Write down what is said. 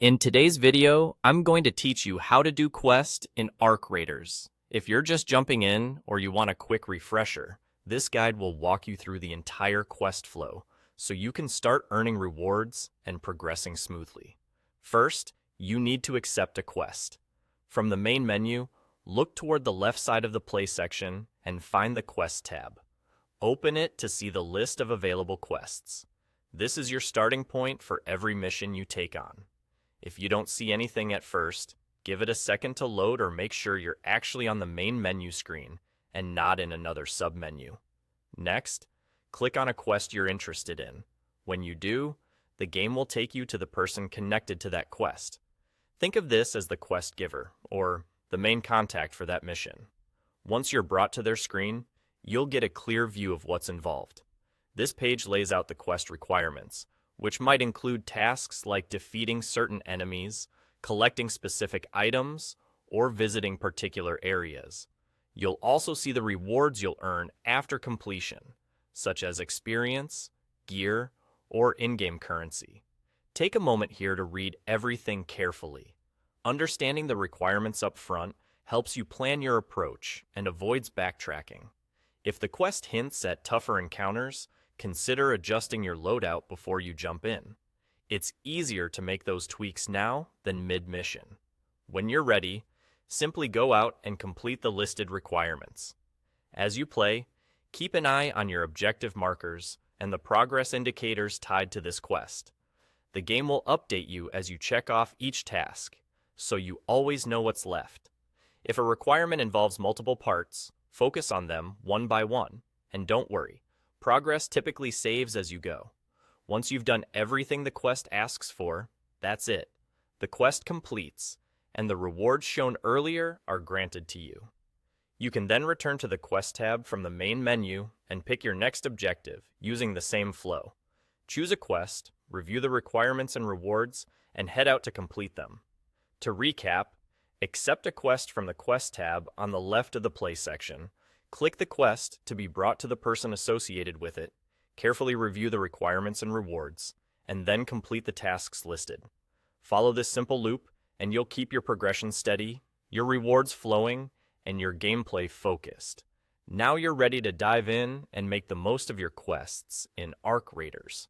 In today's video, I'm going to teach you how to do quest in Arc Raiders. If you're just jumping in or you want a quick refresher, this guide will walk you through the entire quest flow so you can start earning rewards and progressing smoothly. First, you need to accept a quest. From the main menu, look toward the left side of the play section and find the quest tab. Open it to see the list of available quests. This is your starting point for every mission you take on. If you don't see anything at first, give it a second to load or make sure you're actually on the main menu screen and not in another submenu. Next, click on a quest you're interested in. When you do, the game will take you to the person connected to that quest. Think of this as the quest giver, or the main contact for that mission. Once you're brought to their screen, you'll get a clear view of what's involved. This page lays out the quest requirements, which might include tasks like defeating certain enemies, collecting specific items, or visiting particular areas. You'll also see the rewards you'll earn after completion, such as experience, gear, or in-game currency. Take a moment here to read everything carefully. Understanding the requirements up front helps you plan your approach and avoids backtracking. If the quest hints at tougher encounters, consider adjusting your loadout before you jump in. It's easier to make those tweaks now than mid-mission. When you're ready, simply go out and complete the listed requirements. As you play, keep an eye on your objective markers and the progress indicators tied to this quest. The game will update you as you check off each task, so you always know what's left. If a requirement involves multiple parts, focus on them one by one, and don't worry. Progress typically saves as you go. Once you've done everything the quest asks for, that's it. The quest completes, and the rewards shown earlier are granted to you. You can then return to the quest tab from the main menu and pick your next objective using the same flow. Choose a quest, review the requirements and rewards, and head out to complete them. To recap, accept a quest from the quest tab on the left of the play section. Click the quest to be brought to the person associated with it, carefully review the requirements and rewards, and then complete the tasks listed. Follow this simple loop, and you'll keep your progression steady, your rewards flowing, and your gameplay focused. Now you're ready to dive in and make the most of your quests in Arc Raiders.